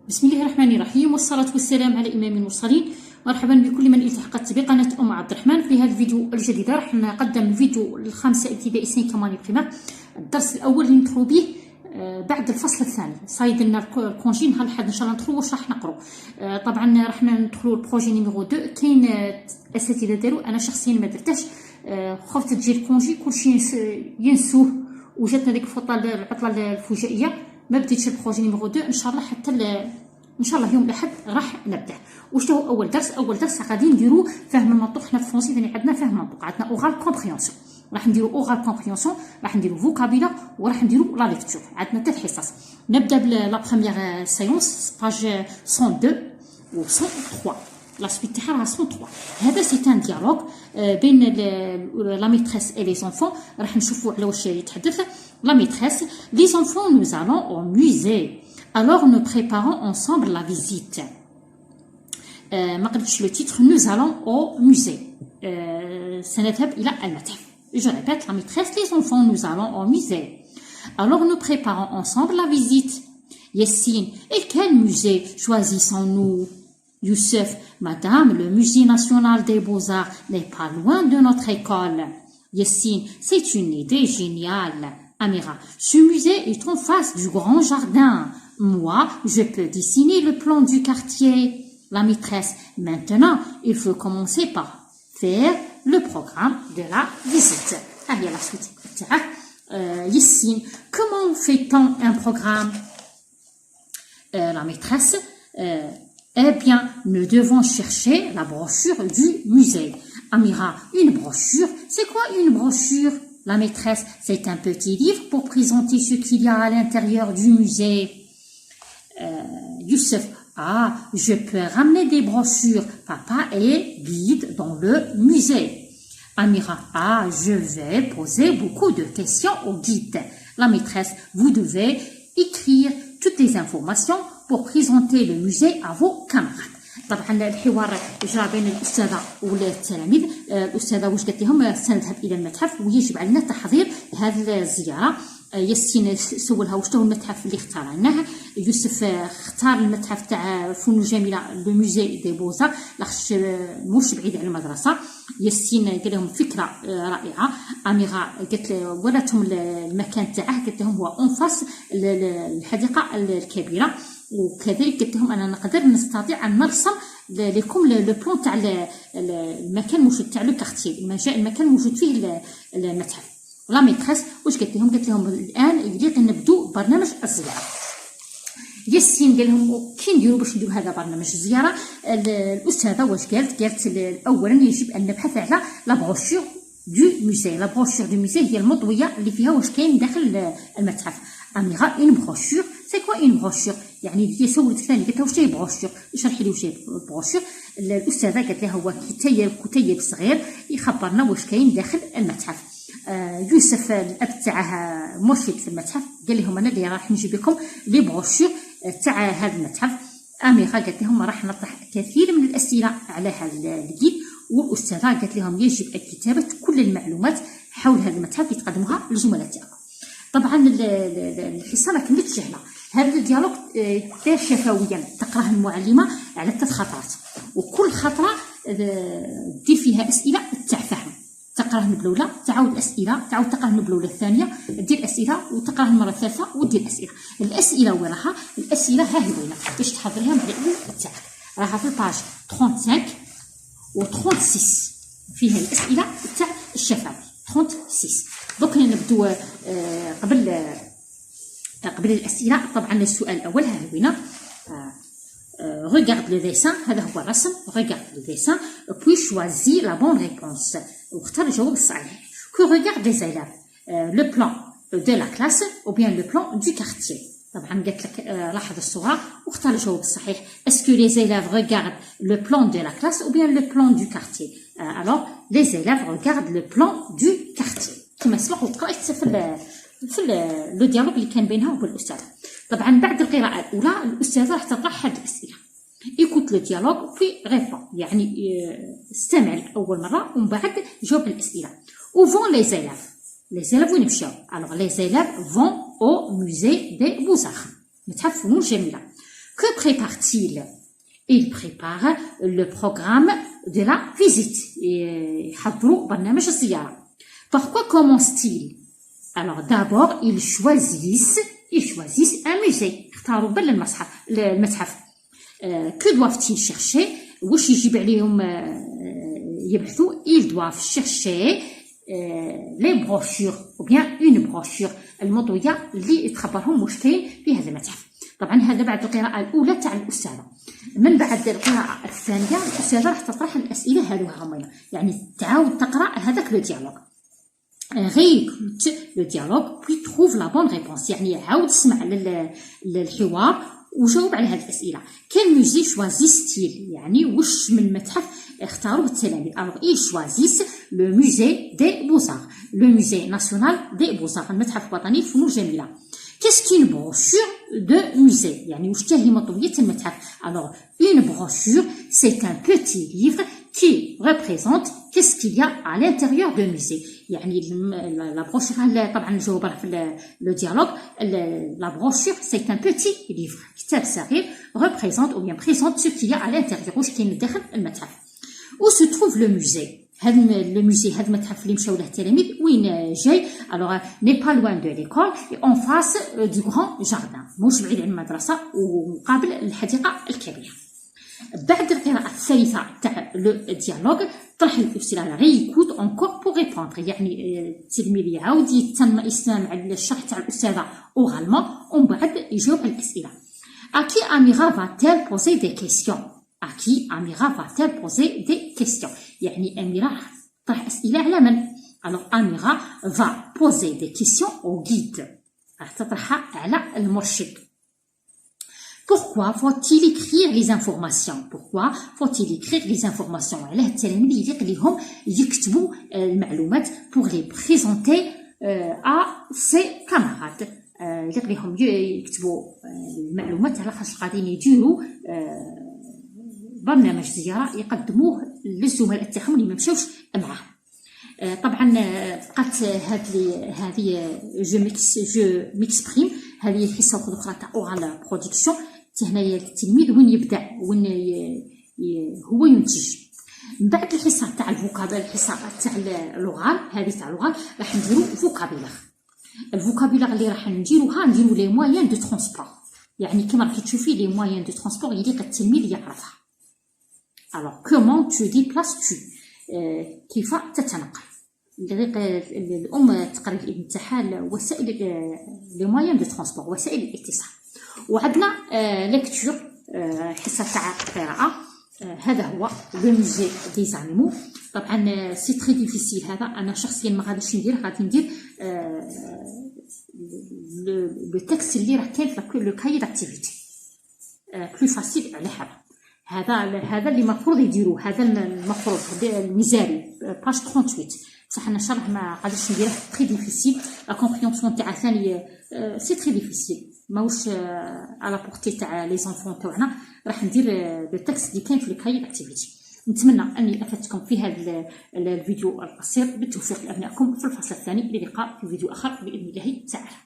بسم الله الرحمن الرحيم، والصلاة والسلام على إمام المرسلين. مرحبا بكل من التحقت بقناة أم عبد الرحمن. في هذا الفيديو الجديد راح نقدم الفيديو الخامسة ابتدائي سين كماني بريمير، الدرس الأول اللي ندخلوا به بعد الفصل الثاني. صايد لنا الكونجي نهار الأحد إن شاء الله ندخلوا واش راح نقروا. طبعا راح ندخلوا البروجي نيميرو 2. كاين أساتذة داروا، أنا شخصيا ما درتهش، خفت تجي الكونجي كلشي ينسوه، وجاتنا ديك العطلة الفجائية. ما بديتش البروجي نيميرو 2 ان شاء الله حتى ان شاء الله يوم الاحد راح نبدا. واش هو اول درس غادي نديرو فهم المنطق. حنا في الفرنسي ثاني عندنا فهم المنطق، عندنا اورال كومبريهنسيون، راح نديرو اورال كومبريهنسيون، راح نديرو فوكابيلار، وراح نديرو لا ليكتور. عندنا 3 حصص. نبدا بلا بروميير سيونس باج 102 و 103. لا سويت تاعها 103. هذا سي ان ديالوج بين لا ميتريس اي لي زونفون. راح نشوفوا على واش يتحدث. La maîtresse, les enfants, nous allons au musée. Alors nous préparons ensemble la visite. ما قلتش le titre. Nous allons au musée. سنذهب إلى المتحف. Je répète, la maîtresse, les enfants, nous allons au musée. Alors nous préparons ensemble la visite. Yassine, et quel musée choisissons-nous? Youssef, madame, le musée national des beaux-arts n'est pas loin de notre école. Yassine, c'est une idée géniale. Amira, ce musée est en face du grand jardin. Moi, je peux dessiner le plan du quartier. La maîtresse, maintenant, il faut commencer par faire le programme de la visite. Allez, la suite. Yassine, comment fait-on un programme? La maîtresse, eh bien, nous devons chercher la brochure du musée. Amira, une brochure? C'est quoi une brochure? La maîtresse, c'est un petit livre pour présenter ce qu'il y a à l'intérieur du musée. Youssef, ah, je peux ramener des brochures. Papa est guide dans le musée. Amira, ah, je vais poser beaucoup de questions au guide. La maîtresse, vous devez écrire toutes les informations pour présenter le musée à vos camarades. طبعا الحوار جرى بين الاستاذه والتلاميذ. الاستاذه واش قالت لهم؟ سنذهب الى المتحف ويجب علينا تحضير هذه الزياره. ياسين سولها واش هو المتحف اللي اختارناه. يوسف اختار المتحف تاع فنون جميله لو موزي دي بوزار، لاخاطش موش بعيد على المدرسه. ياسين قال لهم فكره رائعه. اميره قالت وراتهم المكان تاعه، قالت لهم هو اون فاس الحديقه الكبيره. وكذلك قلت لهم انا نستطيع ان نرسم لكم لو بلان تاع المكان موجود تاع لو كارتيي، المكان موجود فيه المتحف. لا ميتريس واش قالت لهم؟ قالت لهم الان يليق نبدو برنامج الزياره. ياسين قال لهم كي نديروا باش نديروا هذا برنامج الزياره. الاستاذه واش قالت اولا يجب ان نبحث على لا بروشور دو موزي. لا بروشور دو موزي هي المطويه اللي فيها واش كاين داخل المتحف. اميره، اون بروشور سي كوا اون بروشور؟ يعني هي سولت ثاني قالت لها واش هي بروشور، اشرحي لي واش هي بروشور. الاستاذه قالت لها هو كتيب صغير يخبرنا واش كاين داخل المتحف. يوسف الاب تاعها مرشد في المتحف قال لهم انا اللي راح نجيب لكم لي بروشور تاع هذا المتحف. اميره قالت لهم راح نطرح كثير من الاسئله على هذا الجيد، والاستاذه قالت لهم يجب كتابه كل المعلومات حول هذا المتحف لتقدموها للزملاء تاعكم. طبعا الحصه ما كانتش سهله. هذا الديالوج دار شفويا، تقراه المعلمه على 3 خطرات، وكل خطره دير فيها اسئله تاع فهم. تقراه النبله الاولى، تعاود الاسئله، تعاود تقراه النبله الاولى الثانيه، دير اسئله وتقراه المره الثالثه ودير اسئله. الاسئله وين راها؟ الاسئله ها هي وين باش تحضريها مع العلم تاعك. راها في الباج 35 و 36 فيها الاسئله تاع الشفوي 36. دوك نبدو قبل الاسئله. طبعا السؤال الاول ها هو هنا. regarde le dessin، هذا هو الرسم. regarde le dessin puis choisis la bonne réponse، واختار الجواب الصحيح. que regardent les élèves؟ le plan de la classe ou bien le plan du quartier. طبعا قالت لك لاحظ الصوره واختار الجواب الصحيح. est-ce que les élèves regardent le plan de la classe ou bien le plan du quartier؟ alors les élèves regardent le plan du quartier. كما سبق وقرأت في لو ديالوج اللي كان بينها وبين الاستاذه. طبعا بعد القراءه الاولى الاستاذه راح تطرح هذه الاسئله. écoute le dialogue puis réponds، يعني استمع اول مره ومن بعد جاوب الاسئله. où vont les élèves وين مشاو؟ alors les élèves vont au musée des beaux-arts، متحف فنون جميله. Que prépare-t-il? Il prépare le programme de la visite. يحضروا برنامج الزيارة. Pourquoi commence-t-il? Alors d'abord ils choisissent un musée. اختاروا بل المتحف. Que doivent-ils chercher? واش يجب عليهم يبحثوا؟ Ils doivent chercher les brochures ou bien une brochure المطوية اللي تخبرهم واش كاين في هذا المتحف. طبعا هذا بعد القراءة الأولى تاع الأستاذة. من بعد القراءة الثانية الأستاذة راح تطرح الأسئلة هذوها هما، يعني تعاود تقرأ هذاك لو ديالوغ. réécoute le dialogue puis trouve la bonne réponse، يعني عاود اسمع للحوار وجاوب على هذه الأسئلة. quel musée choisissent-ils؟ يعني واش من متحف اختاروا التلاميذ. alors ils choisissent le musée des beaux-arts، le musée national des beaux-arts، المتحف الوطني للفنون الجميلة. qu'est-ce qu'une brochure de musée؟ يعني واش هي مطوية المتحف. alors une brochure c'est un petit livre qui représente qu'est-ce qu'il y a à l'intérieur du musée. يعني la brochure طبعا نجاوب في le dialogue. la brochure c'est un petit livre كتاب صغير représente ou bien présente ce qu'il y a à l'intérieur واش كاين داخل المتحف. où se trouve le musée؟ هذا الموسي هذا المتحف اللي مشاو له التلاميذ وين جاي؟ alors n'est pas loin de l'école et en face du grand jardin، موش بعيد عن المدرسة ومقابل الحديقة الكبيرة. بعد القراءة الثالثة تاع لو ديالوغ طرح الأسئلة ريكوت اونكور بور ريبوندر، يعني التلميذ يعاود يستمع على الشرح تاع الأستاذة أوغالمون ومن بعد يجاوب على الأسئلة. à qui Amira va-t-elle poser des questions؟ à qui Amira va-t-elle poser des questions؟ يعني أميرة طرح أسئلة على من؟ alors Amira va poser des questions au guide، راح تطرحها على المرشد. Pourquoi faut-il écrire les informations؟ Pourquoi faut-il écrire les informations؟ علاه التلاميذ يليق ليهم يكتبوا المعلومات pour les présenter à ses camarades. يليق ليهم يكتبوا المعلومات على خاطر غاديين يديروا برنامج زيارة يقدموه للزملاء تاعهم اللي ما مشاوش معاه. طبعا بقات هذه جو ميكسبريم، هذه الحصة الأخرى تاع أورال برودكسيون. هنايا التلميذ وين يبدع وين هو ينتج. من بعد الحصة تاع الفوكابيل، الحصة تاع اللغال، هذه تاع اللغال راح نديرو فوكابيلار. الفوكابيلار اللي راح نديروها نديرو لي مويان دو ترونسبور، يعني كما راكي تشوفي لي مويان دو ترونسبور يليق التلميذ يعرفها. alors comment tu déplaces-tu؟ كيف تتنقل. الأم تقرا الابن تاعها وسائل لي مويان دو ترونسبور، وسائل الاتصال. وعندنا ليكتور حصه تاع القراءه. هذا هو لو موزي دي زانيمو. طبعا سي تري ديفيسيل، هذا انا شخصيا ما غاديش ندير، غادي ندير لو تكست اللي راه كاين في لو كاي داكتيفيتي بلو فاسيل على هذا اللي المفروض يديروه. هذا المفروض الميزاري باج 38. بصح انا شرح ما غاديش نديره، تري ديفيسيل. لا كومبريونسيون تاع ثاني سي تري ديفيسيل، ماهوش على بورتي تاع لي زونفون تاعنا. راح ندير لو تكست اللي كاين في الكاي داكتيفيتي. نتمنى اني افدتكم في هذا الفيديو القصير. بالتوفيق لابنائكم في الفصل الثاني. للقاء في فيديو اخر باذن الله تعالى.